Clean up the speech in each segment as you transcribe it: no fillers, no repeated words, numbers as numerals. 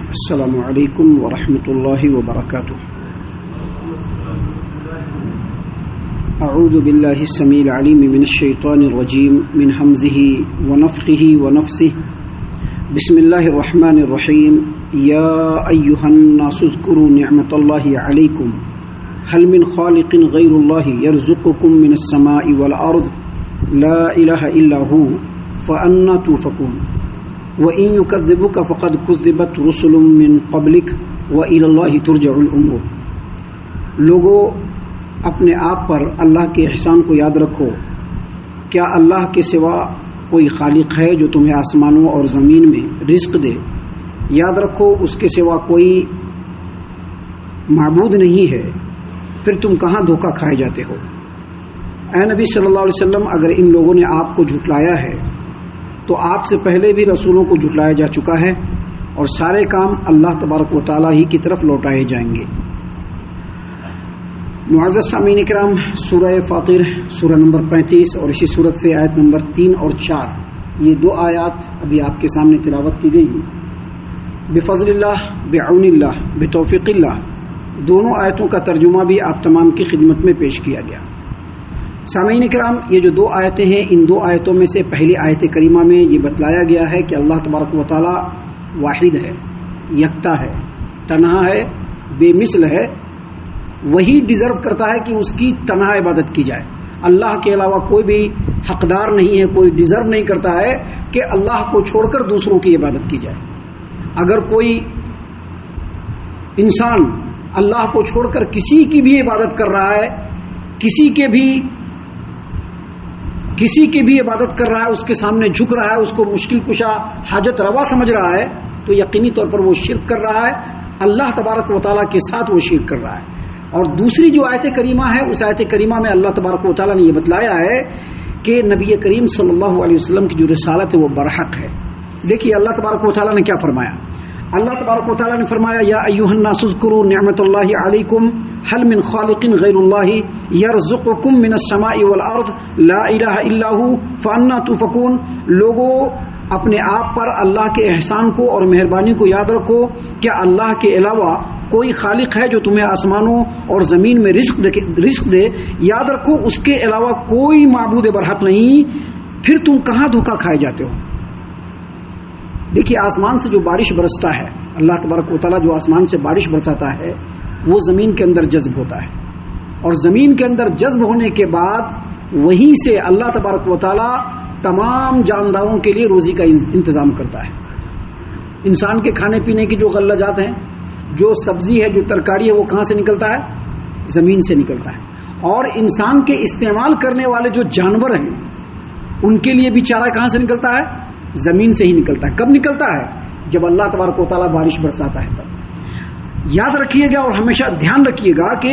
السلام علیکم ورحمۃ اللہ وبرکاتہ. اعوذ باللہ السمیع العلیم من الشیطان الرجیم من حمزہ ونفخہ ونفثہ. بسم اللہ الرحمن الرحیم. یا ایہا الناس اذکروا نعمت اللہ علیکم هل من خالق غیر اللہ یرزقکم من السماء والارض لا الہ الا هو فأنا توفکون. وَإِن يُكَذِّبُكَ فَقَدْ كُذِّبَتْ رُسُلٌ مِّن قَبْلِكَ وَإِلَى اللَّهِ تُرْجَعُ الْأُمُورُ. لوگوں اپنے آپ پر اللہ کے احسان کو یاد رکھو. کیا اللہ کے سوا کوئی خالق ہے جو تمہیں آسمانوں اور زمین میں رزق دے؟ یاد رکھو اس کے سوا کوئی معبود نہیں ہے. پھر تم کہاں دھوکہ کھائے جاتے ہو؟ اے نبی صلی اللہ علیہ وسلم، اگر ان لوگوں نے آپ کو جھٹلایا ہے تو آپ سے پہلے بھی رسولوں کو جھٹلایا جا چکا ہے، اور سارے کام اللہ تبارک و تعالیٰ ہی کی طرف لوٹائے جائیں گے. معزز سامعین کرام، سورہ فاطر سورہ نمبر 35 اور اسی صورت سے آیت نمبر 3 اور 4، یہ دو آیات ابھی آپ کے سامنے تلاوت کی گئی. بفضل اللہ، بعون اللہ، بتوفیق اللہ، دونوں آیتوں کا ترجمہ بھی آپ تمام کی خدمت میں پیش کیا گیا. سامعین کرام، یہ جو دو آیتیں ہیں، ان دو آیتوں میں سے پہلی آیت کریمہ میں یہ بتلایا گیا ہے کہ اللہ تبارک و تعالی واحد ہے، یکتا ہے، تنہا ہے، بے مثل ہے. وہی ڈیزرو کرتا ہے کہ اس کی تنہا عبادت کی جائے. اللہ کے علاوہ کوئی بھی حقدار نہیں ہے، کوئی ڈیزرو نہیں کرتا ہے کہ اللہ کو چھوڑ کر دوسروں کی عبادت کی جائے. اگر کوئی انسان اللہ کو چھوڑ کر کسی کی بھی عبادت کر رہا ہے، کسی کی بھی عبادت کر رہا ہے، اس کے سامنے جھک رہا ہے، اس کو مشکل کشا حاجت روا سمجھ رہا ہے، تو یقینی طور پر وہ شرک کر رہا ہے. اللہ تبارک و تعالیٰ کے ساتھ وہ شرک کر رہا ہے. اور دوسری جو آیت کریمہ ہے، اس آیت کریمہ میں اللہ تبارک و تعالیٰ نے یہ بتلایا ہے کہ نبی کریم صلی اللہ علیہ وسلم کی جو رسالت ہے وہ برحق ہے. دیکھیے اللہ تبارک و تعالیٰ نے کیا فرمایا. اللہ تبارک و تعالیٰ نے فرمایا، یا ایھا الناس اذکروا نعمت اللہ علیکم هل من خالق غیر اللہ یرزقکم من السماء والارض لا الہ الا هو فانا توفکون. لوگوں اپنے آپ پر اللہ کے احسان کو اور مہربانی کو یاد رکھو. کیا اللہ کے علاوہ کوئی خالق ہے جو تمہیں آسمانوں اور زمین میں رزق دے؟ یاد رکھو اس کے علاوہ کوئی معبود برحق نہیں. پھر تم کہاں دھوکہ کھائے جاتے ہو؟ دیکھیے آسمان سے جو بارش برستا ہے، اللہ تبارک و تعالیٰ جو آسمان سے بارش برساتا ہے وہ زمین کے اندر جذب ہوتا ہے، اور زمین کے اندر جذب ہونے کے بعد وہیں سے اللہ تبارک و تعالیٰ تمام جانداروں کے لیے روزی کا انتظام کرتا ہے. انسان کے کھانے پینے کی جو غلہ جات ہیں، جو سبزی ہے، جو ترکاری ہے، وہ کہاں سے نکلتا ہے؟ زمین سے نکلتا ہے. اور انسان کے استعمال کرنے والے جو جانور ہیں ان کے لیے بھی چارہ کہاں سے نکلتا ہے؟ زمین سے ہی نکلتا ہے. کب نکلتا ہے؟ جب اللہ تبارک و تعالیٰ بارش برساتا ہے تب. یاد رکھیے گا اور ہمیشہ دھیان رکھیے گا کہ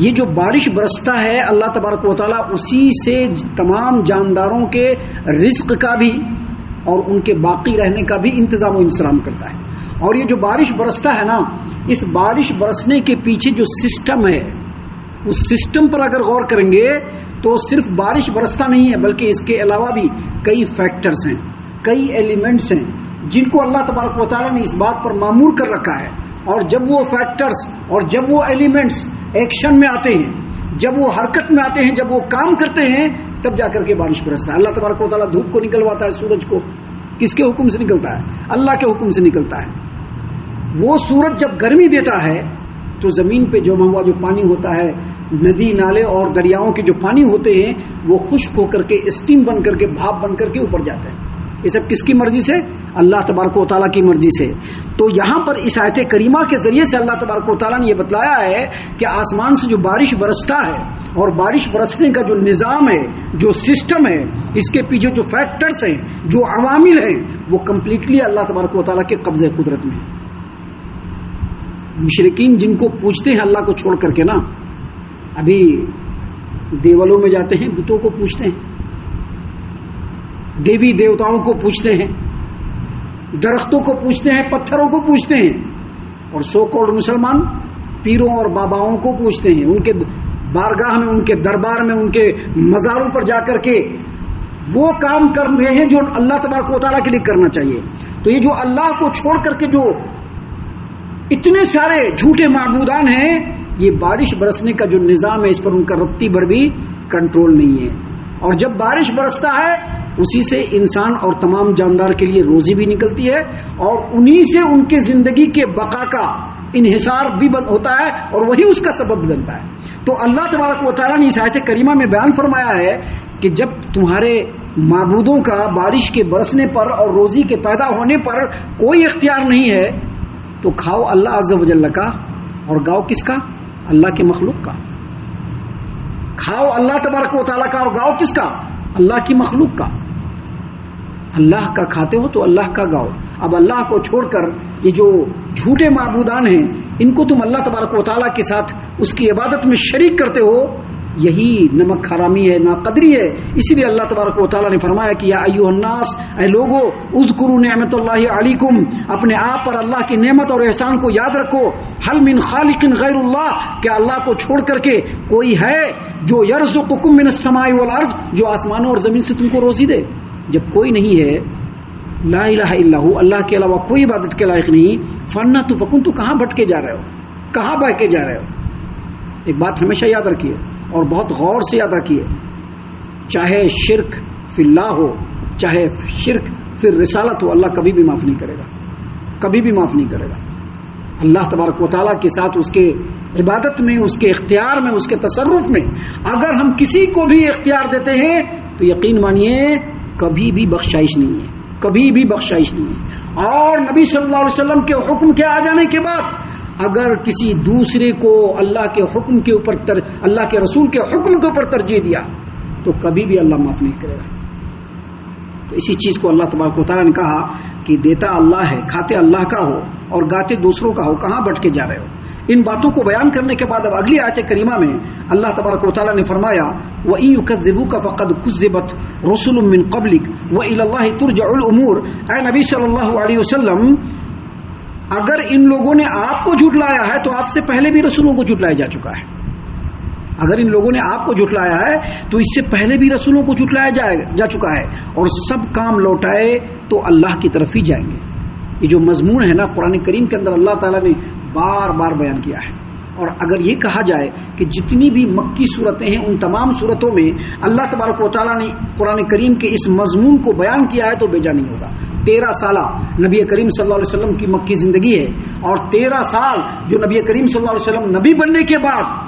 یہ جو بارش برستا ہے اللہ تبارک و تعالیٰ اسی سے تمام جانداروں کے رزق کا بھی اور ان کے باقی رہنے کا بھی انتظام و انصرام کرتا ہے. اور یہ جو بارش برستا ہے نا، اس بارش برسنے کے پیچھے جو سسٹم ہے، اس سسٹم پر اگر غور کریں گے تو صرف بارش برستا نہیں ہے، بلکہ اس کے علاوہ بھی کئی فیکٹرز ہیں، کئی ایلیمنٹس ہیں جن کو اللہ تبارک و تعالیٰ نے اس بات پر معمور کر رکھا ہے. اور جب وہ فیکٹرز اور جب وہ ایلیمنٹس ایکشن میں آتے ہیں، جب وہ حرکت میں آتے ہیں، جب وہ کام کرتے ہیں، تب جا کر کے بارش برستا ہے. اللہ تبارک و تعالیٰ دھوپ کو نکلواتا ہے، سورج کو کس کے حکم سے نکلتا ہے؟ اللہ کے حکم سے نکلتا ہے. وہ سورج جب گرمی دیتا ہے تو زمین پہ جمع ہوا جو پانی ہوتا ہے، ندی نالے اور دریاؤں کے جو پانی ہوتے ہیں، وہ خشک ہو کر کے اسٹیم بن کر کے، بھاپ بن کر کے اوپر جاتے ہیں. یہ سب کس کی مرضی سے؟ اللہ تبارک و تعالیٰ کی مرضی سے. تو یہاں پر اس آیت کریمہ کے ذریعے سے اللہ تبارک و تعالیٰ نے یہ بتلایا ہے کہ آسمان سے جو بارش برستا ہے اور بارش برسنے کا جو نظام ہے، جو سسٹم ہے، اس کے پیچھے جو فیکٹرز ہیں، جو عوامل ہیں، وہ کمپلیٹلی اللہ تبارک و تعالیٰ کے قبضے قدرت میں ہے. مشرکین جن کو پوچھتے ہیں اللہ کو چھوڑ کر کے نا، ابھی دیولوں میں جاتے ہیں، بتوں کو پوچھتے ہیں، دیوی دیوتاؤں کو پوچھتے ہیں، درختوں کو پوچھتے ہیں، پتھروں کو پوچھتے ہیں، اور سو کالڈ مسلمان پیروں اور باباؤں کو پوچھتے ہیں. ان کے بارگاہ میں، ان کے دربار میں، ان کے مزاروں پر جا کر کے وہ کام کر رہے ہیں جو اللہ تبارک و تعالیٰ کے لیے کرنا چاہیے. تو یہ جو اللہ کو چھوڑ کر کے جو اتنے سارے جھوٹے معبودان ہیں، یہ بارش برسنے کا جو نظام ہے اس پر ان کا رتی بھر بھی کنٹرول نہیں ہے، اور جب بارش برستا ہے اسی سے انسان اور تمام جاندار کے لیے روزی بھی نکلتی ہے، اور انہی سے ان کے زندگی کے بقا کا انحصار بھی بند ہوتا ہے، اور وہی اس کا سبب بنتا ہے۔ تو اللہ تبارک و تعالیٰ نے اس آیت کریمہ میں بیان فرمایا ہے کہ جب تمہارے معبودوں کا بارش کے برسنے پر اور روزی کے پیدا ہونے پر کوئی اختیار نہیں ہے تو کھاؤ اللہ عز و جل کا، اور گاؤ کس کا؟ اللہ کے مخلوق کا۔ کھاؤ اللہ تبارک و تعالیٰ کا اور گاؤ کس کا؟ اللہ کی مخلوق کا۔ اللہ کا کھاتے ہو تو اللہ کا گاؤ۔ اب اللہ کو چھوڑ کر یہ جو جھوٹے معبودان ہیں ان کو تم اللہ تبارک و تعالیٰ کے ساتھ اس کی عبادت میں شریک کرتے ہو، یہی نمک حرامی ہے، ناقدری ہے۔ اسی لیے اللہ تبارک و تعالیٰ نے فرمایا کہ یا ایھا الناس، اے لوگو، اذکروا نعمت اللہ علیکم، اپنے آپ پر اللہ کی نعمت اور احسان کو یاد رکھو۔ ہل من خالق غیر اللہ، کیا اللہ کو چھوڑ کر کے کوئی ہے جو یرزقکم من السماء والارض، جو آسمانوں اور زمین سے تم کو روزی دے؟ جب کوئی نہیں ہے، لا الہ الا ہو، اللہ کے علاوہ کوئی عبادت کے لائق نہیں، فنا تو فکن، تو کہاں بھٹکے جا رہے ہو، کہاں بہ کے جا رہے ہو؟ ایک بات ہمیشہ یاد رکھیے اور بہت غور سے یاد رکھیے، چاہے شرک فی اللہ ہو، چاہے شرک فی الرسالت ہو، اللہ کبھی بھی معاف نہیں کرے گا، کبھی بھی معاف نہیں کرے گا۔ اللہ تبارک و تعالیٰ کے ساتھ اس کے عبادت میں، اس کے اختیار میں، اس کے تصرف میں اگر ہم کسی کو بھی اختیار دیتے ہیں تو یقین مانیے کبھی بھی بخشائش نہیں ہے، کبھی بھی بخشائش نہیں ہے۔ اور نبی صلی اللہ علیہ وسلم کے حکم کے آ جانے کے بعد اگر کسی دوسرے کو اللہ کے حکم کے اوپر اللہ کے رسول کے حکم کے اوپر ترجیح دیا تو کبھی بھی اللہ معاف نہیں کرے گا۔ تو اسی چیز کو اللہ تبارک و تعالیٰ نے کہا کہ دیتا اللہ ہے، کھاتے اللہ کا ہو اور گاتے دوسروں کا ہو، کہاں بٹ کے جا رہے ہو؟ ان باتوں کو بیان کرنے کے بعد اب اگلی آیت کریمہ میں اللہ تبارک و تعالیٰ نے فرمایا وَإِن يُكَذِّبُوكَ فَقَدْ كُذِّبَتْ رُسُلٌ مِّن قَبْلِكَ وَإِلَى اللَّهِ تُرْجَعُ الْأُمُورُ۔ اے نبی صلی اللہ علیہ وسلم، اگر ان لوگوں نے آپ کو جھٹلایا ہے تو آپ سے پہلے بھی رسولوں کو جھٹلایا جا چکا ہے۔ اگر ان لوگوں نے آپ کو جھٹلایا ہے تو اس سے پہلے بھی رسولوں کو جھٹلایا جا چکا ہے، اور سب کام لوٹائے تو اللہ کی طرف ہی جائیں گے۔ یہ جو مضمون ہے نا قرآن کریم کے اندر اللہ تعالیٰ نے بار بار بیان کیا ہے، اور اگر یہ کہا جائے کہ جتنی بھی مکی صورتیں ہیں ان تمام صورتوں میں اللہ تبارک و تعالیٰ نے قرآن کریم کے اس مضمون کو بیان کیا ہے تو بیجا نہیں ہوگا۔ 13 سالہ نبی کریم صلی اللہ علیہ وسلم کی مکی زندگی ہے، اور 13 سال جو نبی کریم صلی اللہ علیہ وسلم نبی بننے کے بعد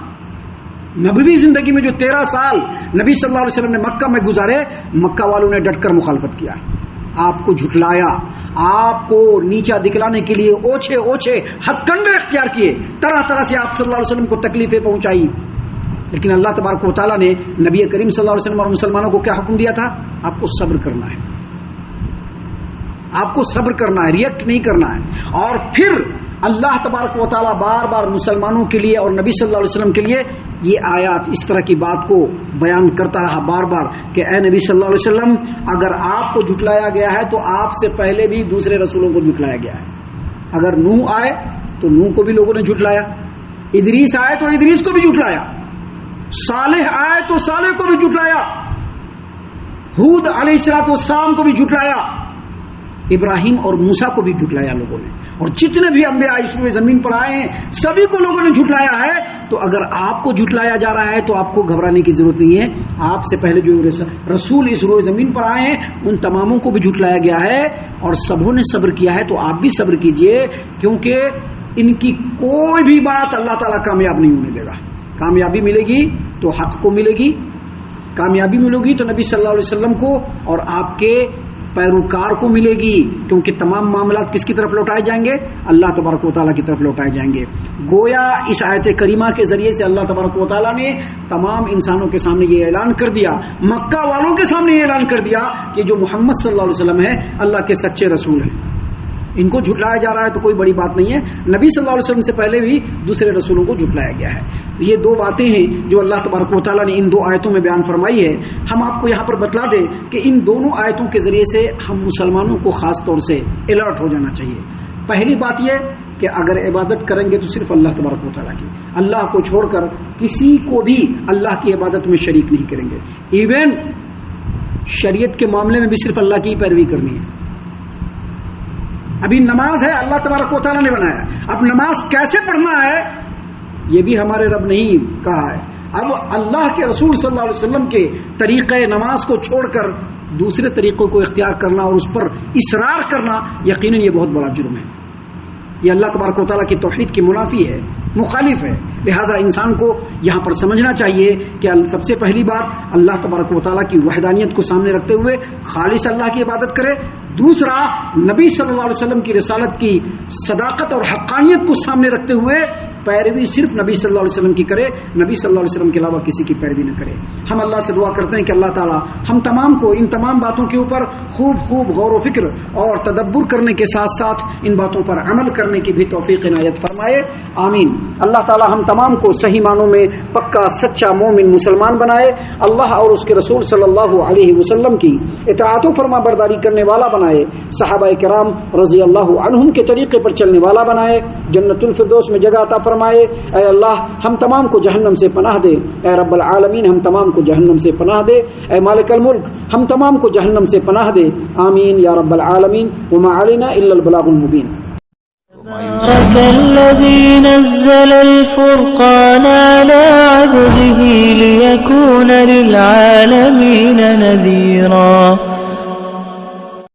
نبوی زندگی میں جو 13 سال نبی صلی اللہ علیہ وسلم نے مکہ میں گزارے، مکہ والوں نے ڈٹ کر مخالفت کیا، آپ کو جھٹلایا، آپ کو نیچا دکھلانے کے لیے اوچھے اوچھے ہتھ کنڈے اختیار کیے، طرح طرح سے آپ صلی اللہ علیہ وسلم کو تکلیفیں پہنچائی، لیکن اللہ تبارک و تعالیٰ نے نبی کریم صلی اللہ علیہ وسلم اور مسلمانوں کو کیا حکم دیا تھا؟ آپ کو صبر کرنا ہے، آپ کو صبر کرنا ہے، ریئیکٹ نہیں کرنا ہے۔ اور پھر اللہ تبارک و تعالیٰ بار بار مسلمانوں کے لیے اور نبی صلی اللہ علیہ وسلم کے لیے یہ آیات اس طرح کی بات کو بیان کرتا رہا بار بار کہ اے نبی صلی اللہ علیہ وسلم، اگر آپ کو جھٹلایا گیا ہے تو آپ سے پہلے بھی دوسرے رسولوں کو جھٹلایا گیا ہے۔ اگر نوح آئے تو نوح کو بھی لوگوں نے جھٹلایا، ادریس آئے تو ادریس کو بھی جھٹلایا، صالح آئے تو صالح کو بھی جھٹلایا، ہود علیہ السلام کو بھی جھٹلایا، ابراہیم اور موسیٰ کو بھی جھٹلایا لوگوں نے، اور جتنے بھی انبیاء اس روئے زمین پر آئے ہیں سبھی کو لوگوں نے جھٹلایا ہے۔ تو اگر آپ کو جھٹلایا جا رہا ہے تو آپ کو گھبرانے کی ضرورت نہیں ہے، آپ سے پہلے جو رسول اس روئے زمین پر آئے ہیں ان تماموں کو بھی جھٹلایا گیا ہے، اور سبوں نے صبر کیا ہے، تو آپ بھی صبر کیجئے، کیونکہ ان کی کوئی بھی بات اللہ تعالیٰ کامیاب نہیں ہونے دے گا۔ کامیابی ملے گی تو حق کو ملے گی، کامیابی ملے گی تو نبی صلی اللہ علیہ وسلم کو اور آپ کے پیروکار کو ملے گی، کیونکہ تمام معاملات کس کی طرف لوٹائے جائیں گے؟ اللہ تبارک و تعالیٰ کی طرف لوٹائے جائیں گے۔ گویا اس آیت کریمہ کے ذریعے سے اللہ تبارک و تعالیٰ نے تمام انسانوں کے سامنے یہ اعلان کر دیا، مکہ والوں کے سامنے یہ اعلان کر دیا کہ جو محمد صلی اللہ علیہ وسلم ہے اللہ کے سچے رسول ہیں، ان کو جھٹلایا جا رہا ہے تو کوئی بڑی بات نہیں ہے، نبی صلی اللہ علیہ وسلم سے پہلے بھی دوسرے رسولوں کو جھٹلایا گیا ہے۔ یہ دو باتیں ہیں جو اللہ تبارک و تعالیٰ نے ان دو آیتوں میں بیان فرمائی ہے۔ ہم آپ کو یہاں پر بتلا دیں کہ ان دونوں آیتوں کے ذریعے سے ہم مسلمانوں کو خاص طور سے الرٹ ہو جانا چاہیے۔ پہلی بات یہ کہ اگر عبادت کریں گے تو صرف اللہ تبارک و تعالیٰ کی، اللہ کو چھوڑ کر کسی کو بھی اللہ کی عبادت میں شریک نہیں کریں گے، ایون شریعت کے معاملے میں بھی صرف اللہ کی پیروی کرنی ہے۔ ابھی نماز ہے اللہ تبارک و تعالیٰ نے بنایا، اب نماز کیسے پڑھنا ہے یہ بھی ہمارے رب نے ہی کہا ہے۔ اب اللہ کے رسول صلی اللہ علیہ وسلم کے طریقہ نماز کو چھوڑ کر دوسرے طریقوں کو اختیار کرنا اور اس پر اصرار کرنا یقیناً یہ بہت بڑا جرم ہے، یہ اللہ تبارک و تعالیٰ کی توحید کی منافی ہے، مخالف ہے۔ لہٰذا انسان کو یہاں پر سمجھنا چاہیے کہ سب سے پہلی بات اللہ تبارک و تعالیٰ کی وحدانیت کو سامنے رکھتے ہوئے خالص اللہ کی عبادت کرے، دوسرا نبی صلی اللہ علیہ وسلم کی رسالت کی صداقت اور حقانیت کو سامنے رکھتے ہوئے پیروی صرف نبی صلی اللہ علیہ وسلم کی کرے، نبی صلی اللہ علیہ وسلم کے علاوہ کسی کی پیروی نہ کرے۔ ہم اللہ سے دعا کرتے ہیں کہ اللہ تعالیٰ ہم تمام کو ان تمام باتوں کے اوپر خوب غور و فکر اور تدبر کرنے کے ساتھ ساتھ ان باتوں پر عمل کرنے کی بھی توفیق عنایت فرمائے، آمین۔ اللہ تعالیٰ ہم تمام کو صحیح معنوں میں پکا سچا مومن مسلمان بنائے، اللہ اور اس کے رسول صلی اللہ علیہ وسلم کی اطاعت و فرما برداری کرنے والا بنائے، صحابہ کرام رضی اللہ عنہم کے طریقے پر چلنے والا بنائے، جنت الفردوس میں جگہ عطا فرمائے۔ اے اللہ ہم تمام کو جہنم سے پناہ دے، اے رب العالمین ہم تمام کو جہنم سے پناہ دے، اے مالک الملک ہم تمام کو جہنم سے پناہ دے، آمین یا رب العالمین۔ وما علینا الا البلاغ المبین۔ تبارك الذي نزل الفرقان على عبده ليكون للعالمين نذيرا